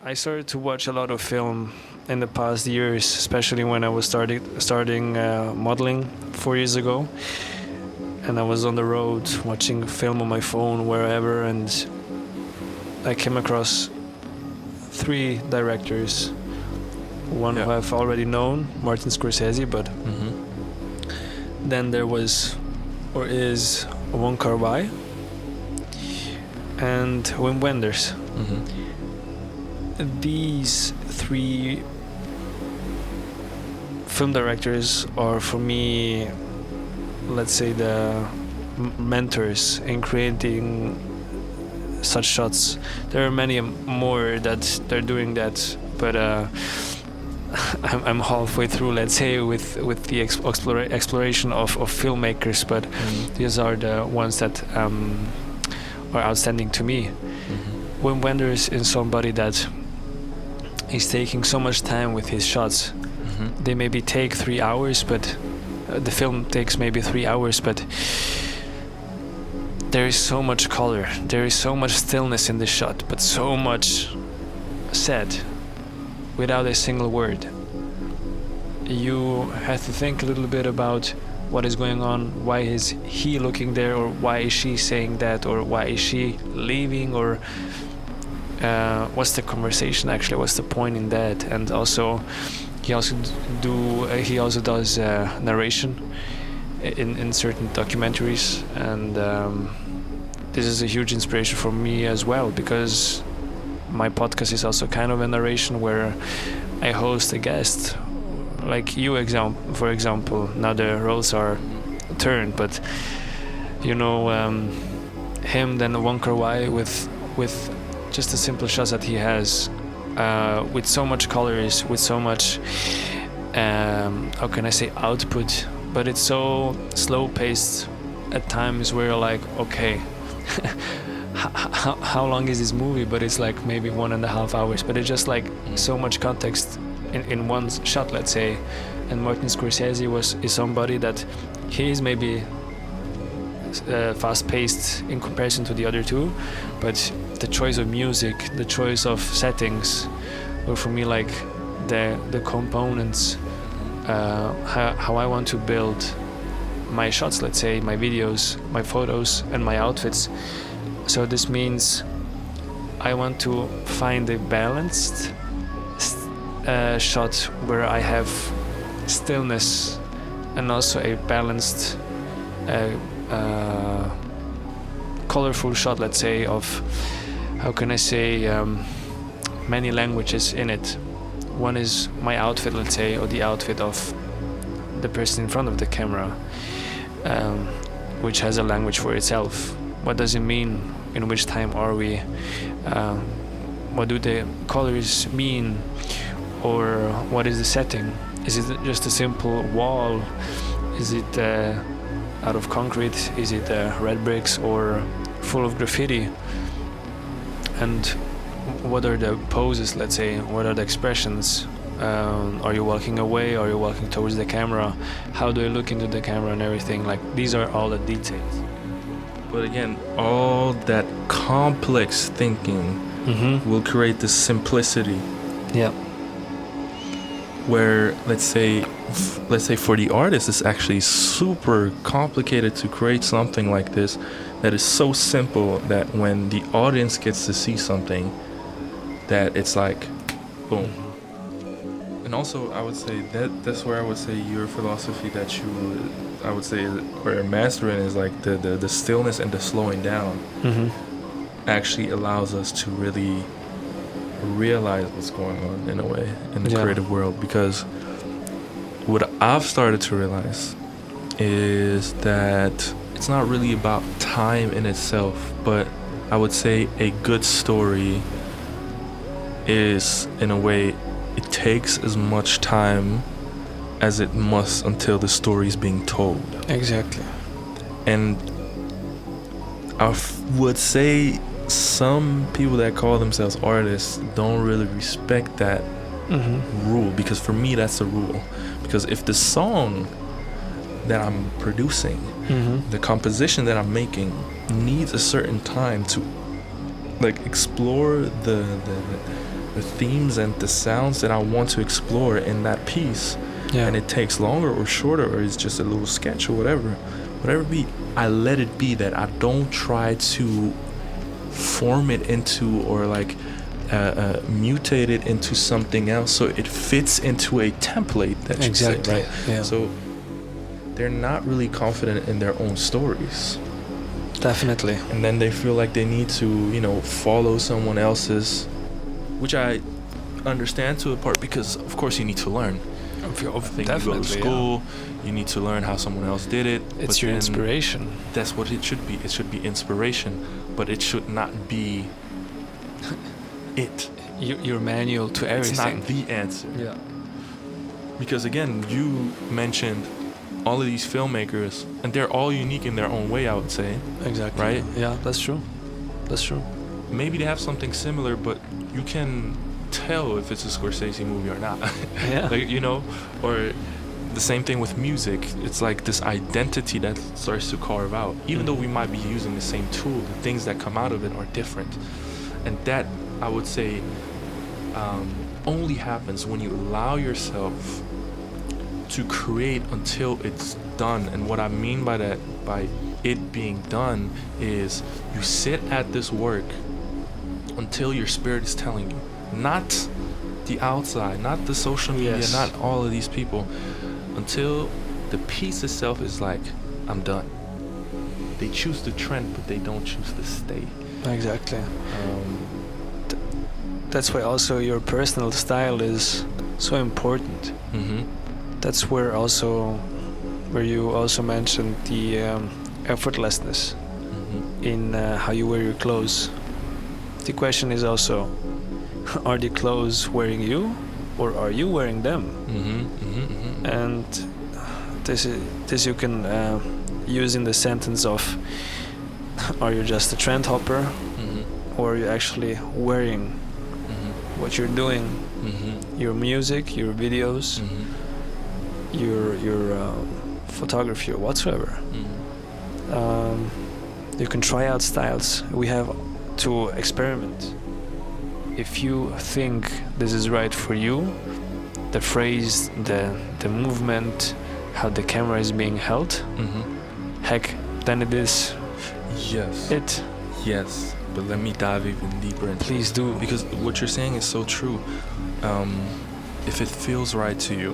I started to watch a lot of film in the past years, especially when I was starting modeling 4 years ago, and I was on the road watching film on my phone wherever, and I came across 3 directors. One who I've already known, Martin Scorsese, but then there was or is Wong Kar-wai and Wim Wenders. These 3 film directors are, for me, let's say, the mentors in creating such shots. There are many more that they're doing that, but I'm halfway through, let's say, with the exploration of filmmakers, but these are the ones that are outstanding to me. Wim Wenders is somebody that is taking so much time with his shots. They maybe take 3 hours, but the film takes maybe 3 hours, but there is so much color, there is so much stillness in the shot, but so much said without a single word. You have to think a little bit about what is going on, why is he looking there, or why is she saying that, or why is she leaving, or what's the conversation actually, what's the point in that. And also he also does narration in certain documentaries, and this is a huge inspiration for me as well, because my podcast is also kind of a narration where I host a guest like you, for example. Now the roles are turned, but him, then Wong Kar-wai with just the simple shots that he has, with so much colors, with so much how can I say, output, but it's so slow paced at times where you're like, okay, how long is this movie? But it's like maybe 1.5 hours, but it's just like so much context in one shot, let's say. And Martin Scorsese is somebody that he is maybe fast-paced in comparison to the other 2, but the choice of music, the choice of settings were for me like the components, how I want to build my shots, let's say, my videos, my photos, and my outfits. So this means I want to find a balanced shot where I have stillness and also a balanced colorful shot, let's say, of, how can I say, many languages in it. One is my outfit, let's say, or the outfit of the person in front of the camera, which has a language for itself. What does it mean? In which time are we? What do the colors mean? Or what is the setting? Is it just a simple wall? Is it out of concrete? Is it red bricks or full of graffiti? And what are the poses, let's say? What are the expressions? Are you walking away? Are you walking towards the camera? How do I look into the camera and everything? Like, these are all the details. But again, all that complex thinking will create this simplicity. Yeah. Where, let's say for the artist, it's actually super complicated to create something like this that is so simple that when the audience gets to see something, that it's like, boom. And also, I would say that's where I would say your philosophy that you, I would say, or master in is like the stillness and the slowing down actually allows us to really realize what's going on in a way in the creative world. Because what I've started to realize is that it's not really about time in itself, but I would say a good story is, in a way, it takes as much time as it must until the story is being told. Exactly. And I would say some people that call themselves artists don't really respect that rule, because for me that's a rule. Because if the song that I'm producing, the composition that I'm making needs a certain time to like explore the themes and the sounds that I want to explore in that piece. Yeah. And it takes longer or shorter, or it's just a little sketch or whatever it be, I let it be that. I don't try to form it into, or like mutate it into something else so it fits into a template, that you say, right? Yeah. So they're not really confident in their own stories. Definitely. And then they feel like they need to, you know, follow someone else's, which I understand to a part, because of course you need to learn. I think you go to school, you need to learn how someone else did it. It's your inspiration. That's what it should be. It should be inspiration, but it should not be it. Your manual to everything. It's not the answer. Yeah. Because again, you mentioned all of these filmmakers, and they're all unique in their own way, I would say. Exactly. Right? Yeah, that's true. That's true. Maybe they have something similar, but you can tell if it's a Scorsese movie or not. Yeah. Like, you know, or the same thing with music. It's like this identity that starts to carve out. Even though we might be using the same tool, the things that come out of it are different. And that, I would say, only happens when you allow yourself to create until it's done. And what I mean by that, by it being done, is you sit at this work until your spirit is telling you. Not the outside, not the social media, Yes. not all of these people. Until the piece itself is like, I'm done. They choose the trend, but they don't choose to stay. Exactly. That's why also your personal style is so important. Mm-hmm. That's where you also mentioned the effortlessness Mm-hmm. in how you wear your clothes. The question is also, are the clothes wearing you, or are you wearing them? Mm-hmm. Mm-hmm. Mm-hmm. And this you can use in the sentence of, are you just a trend hopper, Mm-hmm. or are you actually wearing Mm-hmm. what you're doing, Mm-hmm. your music, your videos, Mm-hmm. your photography, or whatsoever. Mm-hmm. You can try out styles. We have to experiment. If you think this is right for you, the phrase, the movement, how the camera is being held, Mm-hmm. heck, then it is Yes. it. Yes. But let me dive even deeper into Please it. do. Because what you're saying is so true. If it feels right to you,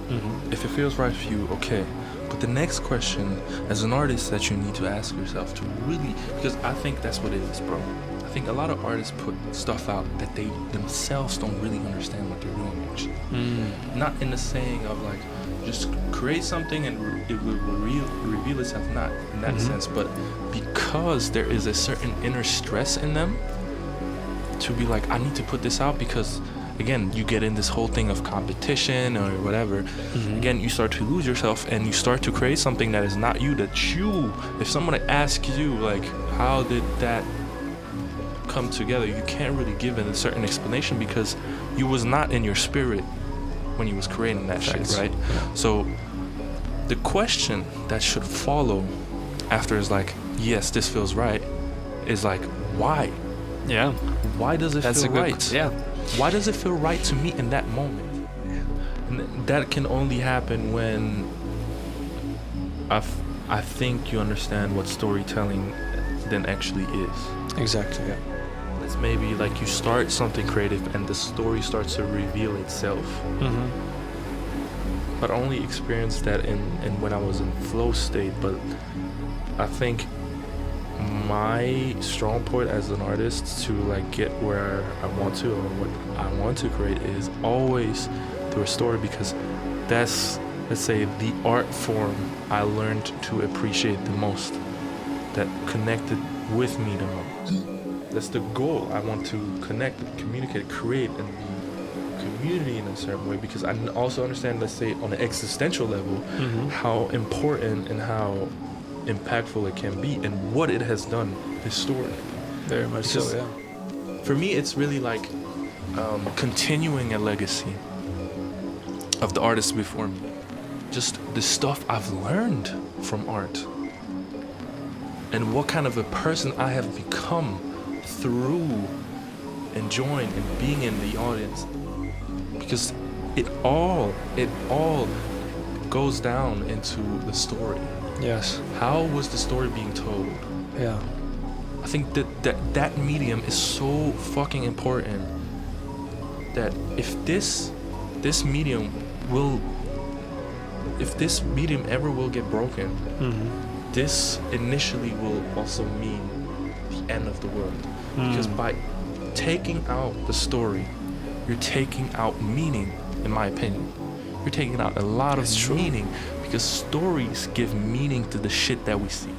Mm-hmm. if it feels right for you, okay. But the next question, as an artist, that you need to ask yourself to really, because I think that's what it is, bro. I think a lot of artists put stuff out that they themselves don't really understand what they're doing, actually. Not in the saying of like, just create something and it will reveal itself, not in that Mhm. sense, but because there is a certain inner stress in them to be like, I need to put this out because, again, you get in this whole thing of competition or whatever. Mhm. Again, you start to lose yourself and you start to create something that is not you, that you, if someone asks you, like, how did that come together, you can't really give it a certain explanation because you was not in your spirit when you was creating that Facts. shit, right? So the question that should follow after is like, yes, this feels right, is like, why? Yeah, Why does it that's feel a good. right? Yeah. Why does it feel right to me in that moment? And that can only happen when I think you understand what storytelling then actually is. Exactly. Yeah. It's maybe like you start something creative and the story starts to reveal itself. Mm-hmm. But I only experienced that in when I was in flow state. But I think my strong point as an artist to like get where I want to or what I want to create is always through a story, because that's, let's say, the art form I learned to appreciate the most, that connected with me the most. That's the goal. I want to connect, communicate, create, and be community in a certain way, because I also understand, let's say, on an existential level, Mm-hmm. how important and how impactful it can be and what it has done historically. Very much so. Because Yeah. for me, it's really like continuing a legacy of the artists before me. Just the stuff I've learned from art and what kind of a person I have become through enjoying and being in the audience, because it all goes down into the story. Yes. How was the story being told? Yeah. I think that medium is so fucking important, that if this medium ever will get broken, this initially will also mean the end of the world. Because by taking out the story, you're taking out meaning, in my opinion. You're taking out a lot of meaning, because stories give meaning to the shit that we see.